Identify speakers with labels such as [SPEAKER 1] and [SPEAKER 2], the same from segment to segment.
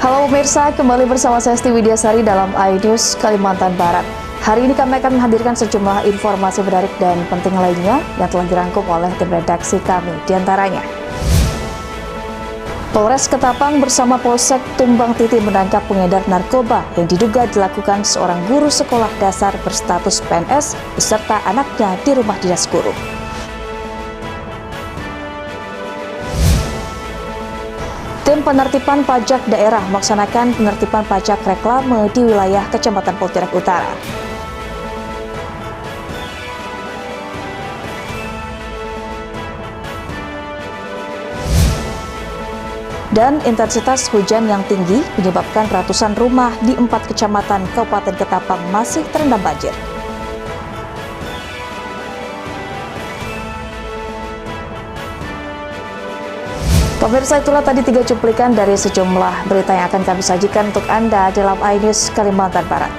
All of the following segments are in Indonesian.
[SPEAKER 1] Halo pemirsa, kembali bersama saya Esti Widyasari dalam iNews Kalimantan Barat. Hari ini kami akan menghadirkan sejumlah informasi menarik dan penting lainnya yang telah dirangkum oleh tim redaksi kami. Di antaranya, Polres Ketapang bersama Polsek Tumbang Titi menangkap pengedar narkoba yang diduga dilakukan seorang guru sekolah dasar berstatus PNS beserta anaknya di rumah dinas guru. Tim penertiban pajak daerah melaksanakan penertiban pajak reklame di wilayah Kecamatan Pontianak Utara. Dan intensitas hujan yang tinggi menyebabkan ratusan rumah di 4 kecamatan Kabupaten Ketapang masih terendam banjir. Pemirsa, itulah tadi 3 cuplikan dari sejumlah berita yang akan kami sajikan untuk Anda dalam iNews Kalimantan Barat.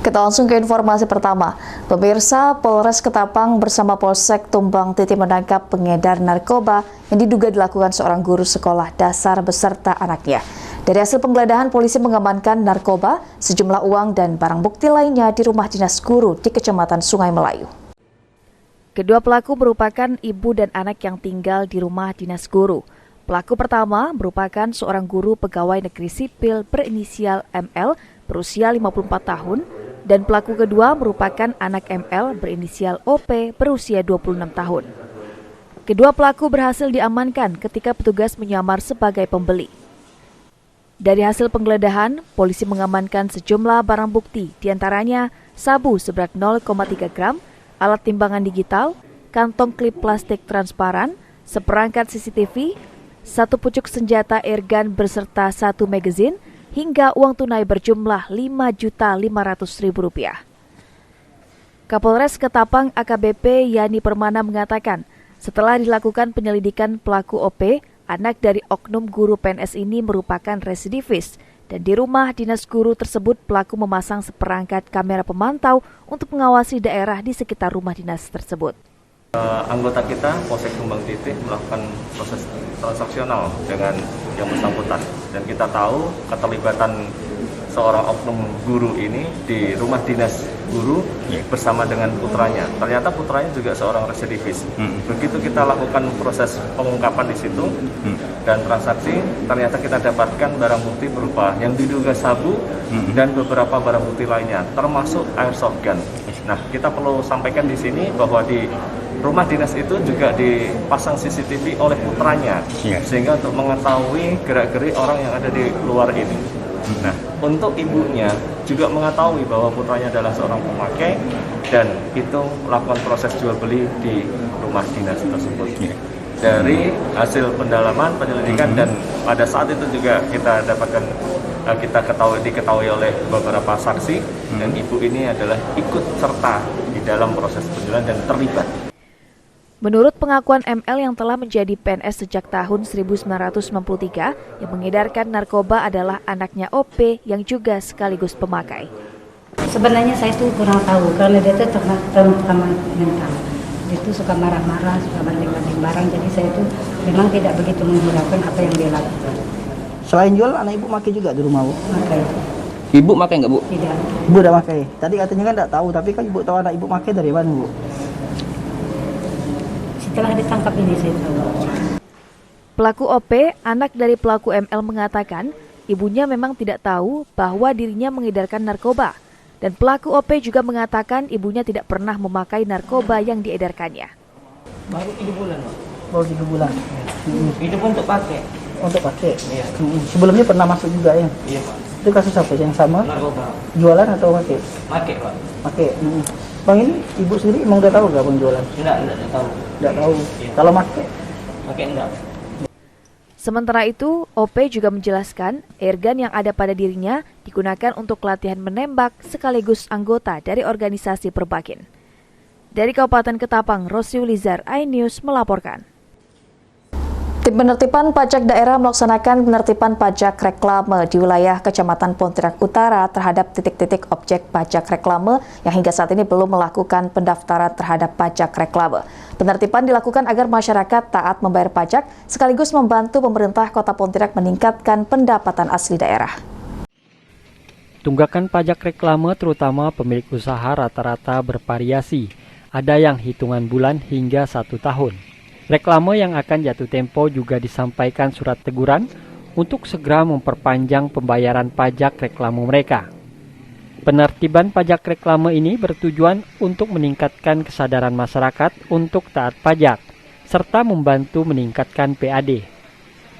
[SPEAKER 1] Kita langsung ke informasi pertama. Pemirsa, Polres Ketapang bersama Polsek Tumbang Titi menangkap pengedar narkoba yang diduga dilakukan seorang guru sekolah dasar beserta anaknya. Dari hasil penggeledahan, polisi mengamankan narkoba, sejumlah uang dan barang bukti lainnya di rumah dinas guru di Kecamatan Sungai Melayu. Kedua pelaku merupakan ibu dan anak yang tinggal di rumah dinas guru. Pelaku pertama merupakan seorang guru pegawai negeri sipil berinisial ML berusia 54 tahun, dan pelaku kedua merupakan anak ML berinisial OP berusia 26 tahun. Kedua pelaku berhasil diamankan ketika petugas menyamar sebagai pembeli. Dari hasil penggeledahan, polisi mengamankan sejumlah barang bukti, diantaranya sabu seberat 0,3 gram, alat timbangan digital, kantong klip plastik transparan, seperangkat CCTV, 1 pucuk senjata airgun beserta 1 magazine, hingga uang tunai berjumlah Rp5.500.000. Kapolres Ketapang AKBP Yani Permana mengatakan, setelah dilakukan penyelidikan pelaku OP, anak dari oknum guru PNS ini merupakan residivis, dan di rumah dinas guru tersebut pelaku memasang seperangkat kamera pemantau untuk mengawasi daerah di sekitar rumah dinas tersebut.
[SPEAKER 2] Anggota kita, Polsek Tumbang Titi, melakukan proses transaksional dengan yang bersangkutan, dan kita tahu keterlibatan seorang oknum guru ini di rumah dinas guru bersama dengan putranya. Ternyata putranya juga seorang residivis. Begitu kita lakukan proses pengungkapan di situ dan transaksi, ternyata kita dapatkan barang bukti berupa yang diduga sabu dan beberapa barang bukti lainnya, termasuk airsoft gun. Nah, kita perlu sampaikan di sini bahwa di rumah dinas itu juga dipasang CCTV oleh putranya, sehingga untuk mengetahui gerak-gerik orang yang ada di luar ini. Nah, untuk ibunya juga mengetahui bahwa putranya adalah seorang pemakai, dan itu melakukan proses jual beli di rumah dinas tersebut. Dari hasil pendalaman, penyelidikan, dan pada saat itu juga kita diketahui oleh beberapa saksi, dan ibu ini adalah ikut serta di dalam proses penjualan dan terlibat.
[SPEAKER 1] Menurut pengakuan ML yang telah menjadi PNS sejak tahun 1993, yang mengedarkan narkoba adalah anaknya OP yang juga sekaligus pemakai.
[SPEAKER 3] Sebenarnya saya itu kurang tahu, karena dia itu terutama mental. Dia itu suka marah-marah, suka banting-banting barang, jadi saya itu memang tidak begitu menghiraukan apa yang dia lakukan.
[SPEAKER 4] Selain jual, anak ibu makai juga di rumah, Bu?
[SPEAKER 3] Makai.
[SPEAKER 4] Ibu makai nggak, Bu?
[SPEAKER 3] Tidak.
[SPEAKER 4] Ibu udah makai. Tadi katanya kan nggak tahu, tapi kan ibu tahu anak ibu makai dari mana, Bu?
[SPEAKER 3] Setelah ditangkap ini saya tahu.
[SPEAKER 1] Pelaku OP, anak dari pelaku ML, mengatakan ibunya memang tidak tahu bahwa dirinya mengedarkan narkoba, dan pelaku OP juga mengatakan ibunya tidak pernah memakai narkoba yang diedarkannya.
[SPEAKER 4] Baru 3 bulan, Pak. Baru 3 bulan.
[SPEAKER 2] Itu pun untuk pakai.
[SPEAKER 4] Untuk pakai.
[SPEAKER 2] Iya.
[SPEAKER 4] Sebelumnya pernah masuk juga ya?
[SPEAKER 2] Iya, Pak.
[SPEAKER 4] Itu kasus apa yang sama?
[SPEAKER 2] Narkoba.
[SPEAKER 4] Jualan atau pakai?
[SPEAKER 2] Pakai, Pak.
[SPEAKER 4] Pakai. Bang, ini ibu sendiri emang udah tahu nggak Bang jualan?
[SPEAKER 2] Enggak tahu.
[SPEAKER 4] Nggak tahu.
[SPEAKER 2] Iya.
[SPEAKER 4] Kalau pakai?
[SPEAKER 2] Pakai enggak.
[SPEAKER 1] Sementara itu, OP juga menjelaskan airgun yang ada pada dirinya digunakan untuk latihan menembak sekaligus anggota dari organisasi Perbakin. Dari Kabupaten Ketapang, Rosi Ulizar, iNews melaporkan. Tim penertiban pajak daerah melaksanakan penertiban pajak reklame di wilayah Kecamatan Pontianak Utara terhadap titik-titik objek pajak reklame yang hingga saat ini belum melakukan pendaftaran terhadap pajak reklame. Penertiban dilakukan agar masyarakat taat membayar pajak sekaligus membantu pemerintah Kota Pontianak meningkatkan pendapatan asli daerah.
[SPEAKER 5] Tunggakan pajak reklame terutama pemilik usaha rata-rata bervariasi. Ada yang hitungan bulan hingga 1 tahun. Reklame yang akan jatuh tempo juga disampaikan surat teguran untuk segera memperpanjang pembayaran pajak reklame mereka. Penertiban pajak reklame ini bertujuan untuk meningkatkan kesadaran masyarakat untuk taat pajak, serta membantu meningkatkan PAD.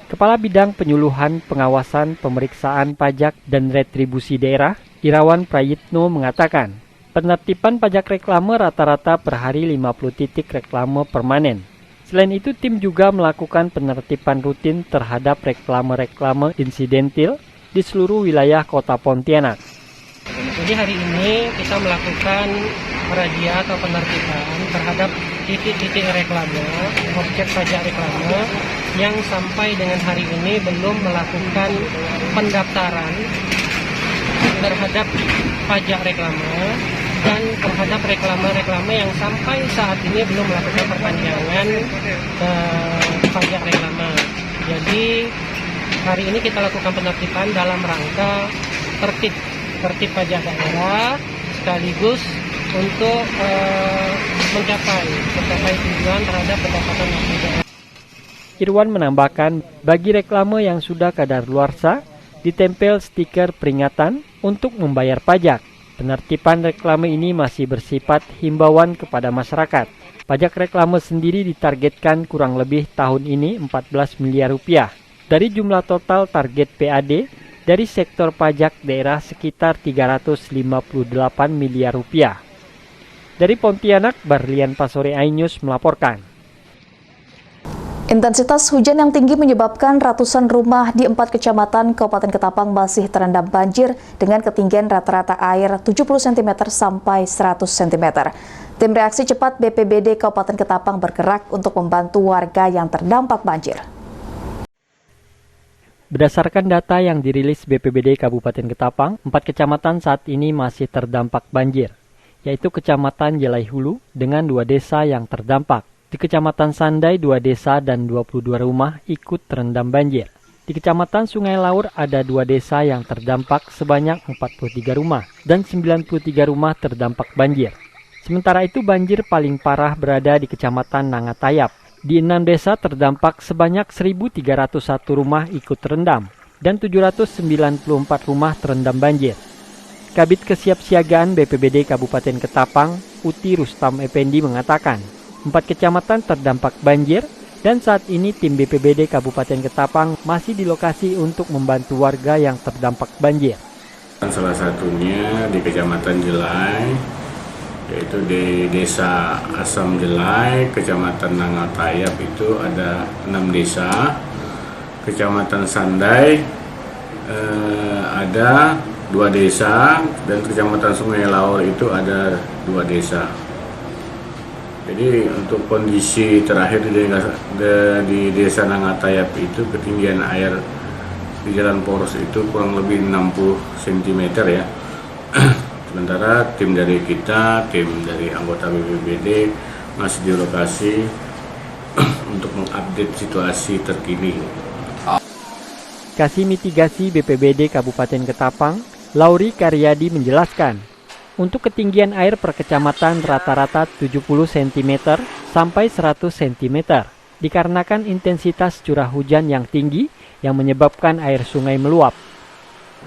[SPEAKER 5] Kepala Bidang Penyuluhan, Pengawasan, Pemeriksaan Pajak, dan Retribusi Daerah, Irawan Prayitno mengatakan, penertiban pajak reklame rata-rata per hari 50 titik reklame permanen. Selain itu, tim juga melakukan penertiban rutin terhadap reklame-reklame insidentil di seluruh wilayah Kota Pontianak.
[SPEAKER 6] Jadi hari ini kita melakukan razia atau penertiban terhadap titik-titik reklame, objek pajak reklame yang sampai dengan hari ini belum melakukan pendaftaran terhadap pajak reklame dan terhadap reklame-reklame yang sampai saat ini belum melakukan perpanjangan pajak reklame. Jadi hari ini kita lakukan penertiban dalam rangka tertib pajak daerah sekaligus untuk mencapai tujuan terhadap pendapatan asli daerah.
[SPEAKER 5] Irwan menambahkan, bagi reklame yang sudah kadaluarsa, ditempel stiker peringatan untuk membayar pajak. Penertiban reklame ini masih bersifat himbauan kepada masyarakat. Pajak reklame sendiri ditargetkan kurang lebih tahun ini 14 miliar rupiah. Dari jumlah total target PAD, dari sektor pajak daerah sekitar 358 miliar rupiah. Dari Pontianak, Barlian Pasore iNews melaporkan.
[SPEAKER 1] Intensitas hujan yang tinggi menyebabkan ratusan rumah di 4 kecamatan Kabupaten Ketapang masih terendam banjir dengan ketinggian rata-rata air 70 cm sampai 100 cm. Tim reaksi cepat BPBD Kabupaten Ketapang bergerak untuk membantu warga yang terdampak banjir.
[SPEAKER 5] Berdasarkan data yang dirilis BPBD Kabupaten Ketapang, 4 kecamatan saat ini masih terdampak banjir, yaitu Kecamatan Jelai Hulu dengan 2 desa yang terdampak. Di Kecamatan Sandai, 2 desa dan 22 rumah ikut terendam banjir. Di Kecamatan Sungai Laur ada 2 desa yang terdampak sebanyak 43 rumah dan 93 rumah terdampak banjir. Sementara itu banjir paling parah berada di Kecamatan Nangatayap. Di 6 desa terdampak sebanyak 1.301 rumah ikut terendam dan 794 rumah terendam banjir. Kabid Kesiapsiagaan BPBD Kabupaten Ketapang, Uti Rustam Effendi mengatakan, 4 kecamatan terdampak banjir dan saat ini tim BPBD Kabupaten Ketapang masih di lokasi untuk membantu warga yang terdampak banjir.
[SPEAKER 7] Salah satunya di Kecamatan Jelai, yaitu di Desa Asam Jelai, Kecamatan Nangatayap itu ada 6 desa, Kecamatan Sandai ada 2 desa, dan Kecamatan Sungai Laur itu ada 2 desa. Jadi untuk kondisi terakhir di Desa Nangatayap itu ketinggian air di jalan poros itu kurang lebih 60 cm ya. Sementara tim dari kita, tim dari anggota BPBD masih di lokasi untuk mengupdate situasi terkini.
[SPEAKER 5] Kasih Mitigasi BPBD Kabupaten Ketapang, Lauri Karyadi menjelaskan, untuk ketinggian air per kecamatan rata-rata 70 cm sampai 100 cm, dikarenakan intensitas curah hujan yang tinggi yang menyebabkan air sungai meluap.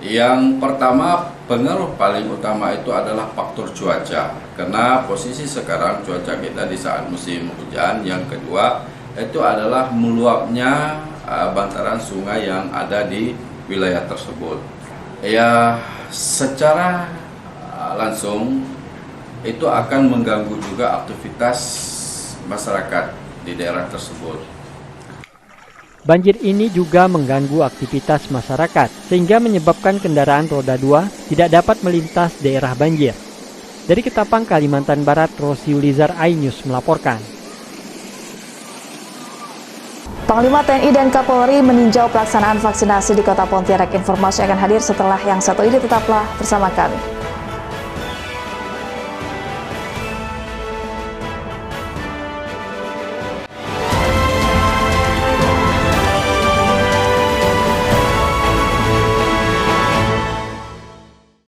[SPEAKER 8] Yang pertama, pengaruh paling utama itu adalah faktor cuaca, karena posisi sekarang cuaca kita di saat musim hujan. Yang kedua, itu adalah meluapnya bantaran sungai yang ada di wilayah tersebut. Ya, secara langsung itu akan mengganggu juga aktivitas masyarakat di daerah tersebut.
[SPEAKER 5] Banjir ini juga mengganggu aktivitas masyarakat sehingga menyebabkan kendaraan roda 2 tidak dapat melintas daerah banjir. Dari Ketapang, Kalimantan Barat, Rosi Ulizar iNews melaporkan.
[SPEAKER 1] Panglima TNI dan Kapolri meninjau pelaksanaan vaksinasi di Kota Pontianak. Informasi akan hadir setelah yang satu ini, tetaplah bersama kami.